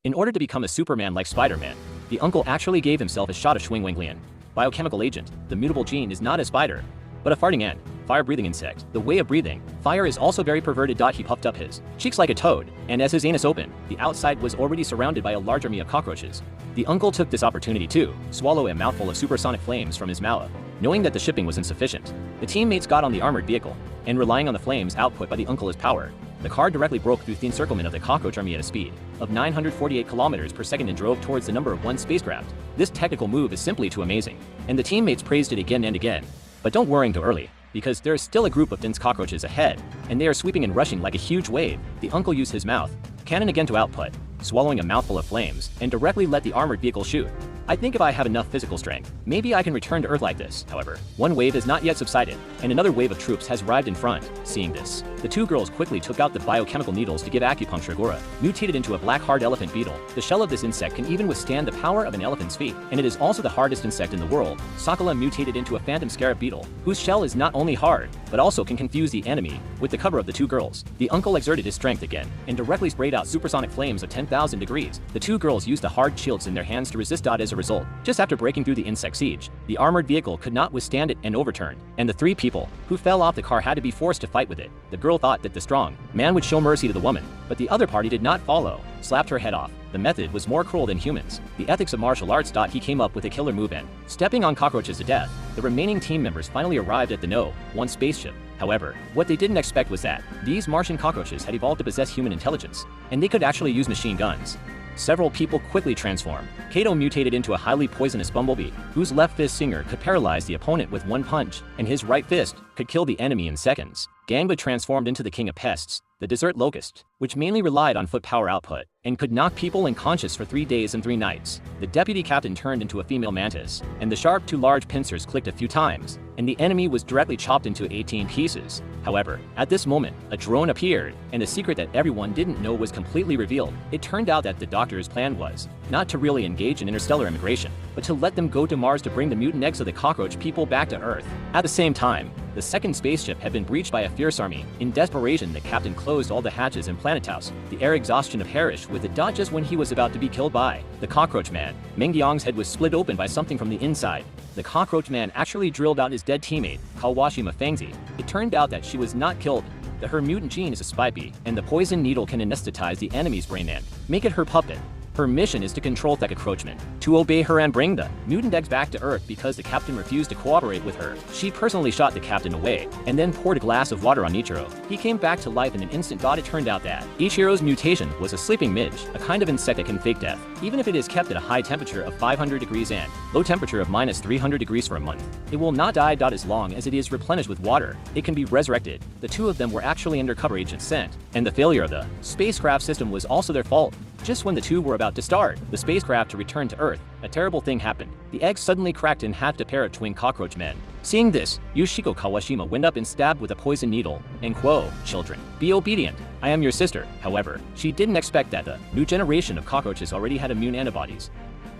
In order to become a Superman like Spider-Man, the uncle actually gave himself a shot of Schwingwinglian. Biochemical agent, the mutable gene is not a spider, but a farting ant, fire-breathing insect. The way of breathing, fire is also very perverted. He puffed up his cheeks like a toad, and as his anus opened, the outside was already surrounded by a large army of cockroaches. The uncle took this opportunity to swallow a mouthful of supersonic flames from his mouth. Knowing that the shipping was insufficient, the teammates got on the armored vehicle, and relying on the flames output by the uncle as power, the car directly broke through the encirclement of the cockroach army at a speed of 948 kilometers per second and drove towards the number of one spacecraft. This technical move is simply too amazing, and the teammates praised it again and again. But don't worry too early, because there is still a group of dense cockroaches ahead, and they are sweeping and rushing like a huge wave. The uncle used his mouth cannon again to output, swallowing a mouthful of flames, and directly let the armored vehicle shoot. I think if I have enough physical strength, maybe I can return to Earth like this. However, one wave has not yet subsided, and another wave of troops has arrived in front. Seeing this, the two girls quickly took out the biochemical needles to give acupuncture. Gora mutated into a black hard elephant beetle. The shell of this insect can even withstand the power of an elephant's feet, and it is also the hardest insect in the world. Sakala mutated into a phantom scarab beetle, whose shell is not only hard, but also can confuse the enemy. With the cover of the two girls, the uncle exerted his strength again, and directly sprayed out supersonic flames of 10,000 degrees. The two girls used the hard shields in their hands to resist. As a result, just after breaking through the insect siege, the armored vehicle could not withstand it and overturned, and the three people who fell off the car had to be forced to fight with it. The girl thought that the strong man would show mercy to the woman, but the other party did not follow, slapped her head off. The method was more cruel than humans. The ethics of martial arts. He came up with a killer move and, stepping on cockroaches to death, the remaining team members finally arrived at the No.1 spaceship. However, what they didn't expect was that these Martian cockroaches had evolved to possess human intelligence, and they could actually use machine guns. Several people quickly transformed. Kato mutated into a highly poisonous bumblebee, whose left fist singer could paralyze the opponent with one punch, and his right fist could kill the enemy in seconds. Gangba transformed into the king of pests, the desert locust, which mainly relied on foot power output, and could knock people unconscious for 3 days and 3 nights. The deputy captain turned into a female mantis, and the sharp two large pincers clicked a few times, and the enemy was directly chopped into 18 pieces. However, at this moment, a drone appeared, and a secret that everyone didn't know was completely revealed. It turned out that the doctor's plan was not to really engage in interstellar immigration, but to let them go to Mars to bring the mutant eggs of the cockroach people back to Earth. At the same time, the second spaceship had been breached by a fierce army. In desperation, the captain closed all the hatches in Planet House. The air exhaustion of Harish with the just when he was about to be killed by the cockroach man. Meng Yong's head was split open by something from the inside. The cockroach man actually drilled out his dead teammate, Kawashima Fangzi. It turned out that she was not killed. Her mutant gene is a spy bee, and the poison needle can anesthetize the enemy's brain and make it her puppet. Her mission is to control the cockroachmen, to obey her and bring the mutant eggs back to Earth because the captain refused to cooperate with her. She personally shot the captain away, and then poured a glass of water on Ichiro. He came back to life in an instant. It turned out that Ichiro's mutation was a sleeping midge, a kind of insect that can fake death, even if it is kept at a high temperature of 500 degrees and low temperature of minus 300 degrees for a month. It will not die. As long as it is replenished with water, it can be resurrected. The two of them were actually undercover agents sent, and the failure of the spacecraft system was also their fault. Just when the two were about to start the spacecraft to return to Earth, a terrible thing happened. The egg suddenly cracked and hatched a pair of twin cockroach men. Seeing this, Yoshiko Kawashima went up and stabbed with a poison needle, and quo, children, be obedient. I am your sister. However, she didn't expect that the new generation of cockroaches already had immune antibodies,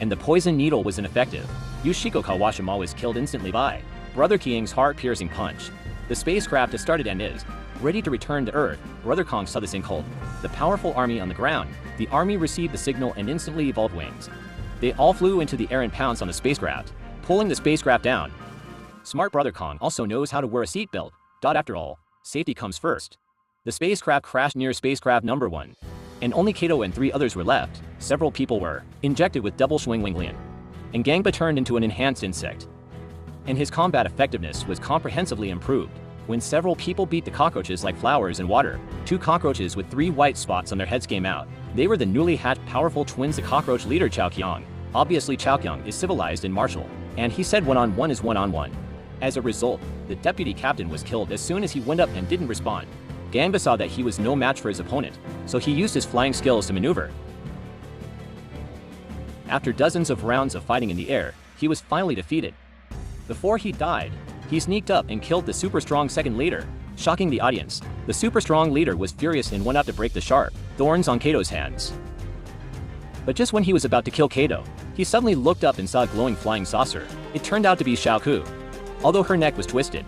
and the poison needle was ineffective. Yoshiko Kawashima was killed instantly by Brother Kiang's heart-piercing punch. The spacecraft has started and is ready to return to Earth. Brother Kong saw this and called the powerful army on the ground. The army received the signal and instantly evolved wings. They all flew into the air and pounced on the spacecraft, pulling the spacecraft down. Smart Brother Kong also knows how to wear a seatbelt. After all, safety comes first. The spacecraft crashed near spacecraft number 1, and only Kato and 3 others were left. Several people were injected with double Schwingwinglian, and Gangba turned into an enhanced insect, and his combat effectiveness was comprehensively improved. When several people beat the cockroaches like flowers in water, 2 cockroaches with 3 white spots on their heads came out. They were the newly hatched powerful twins, the cockroach leader Chao Qiang. Obviously Chao Qiang is civilized and martial, and he said one-on-one is one-on-one. As a result, the deputy captain was killed as soon as he went up and didn't respond. Gangba saw that he was no match for his opponent, so he used his flying skills to maneuver. After dozens of rounds of fighting in the air, he was finally defeated. Before he died, he sneaked up and killed the super strong second leader, shocking the audience. The super strong leader was furious and went out to break the sharp thorns on Kato's hands. But just when he was about to kill Kato, he suddenly looked up and saw a glowing flying saucer. It turned out to be Xiaoku. Although her neck was twisted,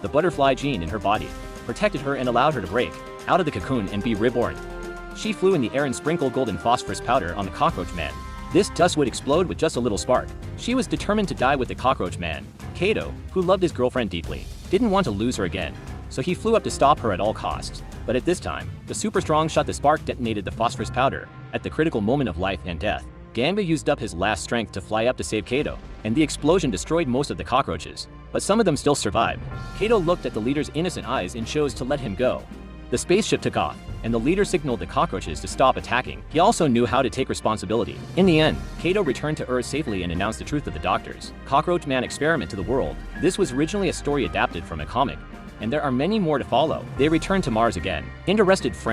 the butterfly gene in her body protected her and allowed her to break out of the cocoon and be reborn. She flew in the air and sprinkled golden phosphorus powder on the cockroach man. This dust would explode with just a little spark. She was determined to die with the cockroach man. Kato, who loved his girlfriend deeply, didn't want to lose her again, so he flew up to stop her at all costs. But at this time, the super strong shot the spark detonated the phosphorus powder at the critical moment of life and death. Ganga used up his last strength to fly up to save Kato, and the explosion destroyed most of the cockroaches, but some of them still survived. Kato looked at the leader's innocent eyes and chose to let him go. The spaceship took off, and the leader signaled the cockroaches to stop attacking. He also knew how to take responsibility. In the end, Kato returned to Earth safely and announced the truth of the doctor's Cockroach Man experiment to the world. This was originally a story adapted from a comic, and there are many more to follow. They returned to Mars again. Interested friends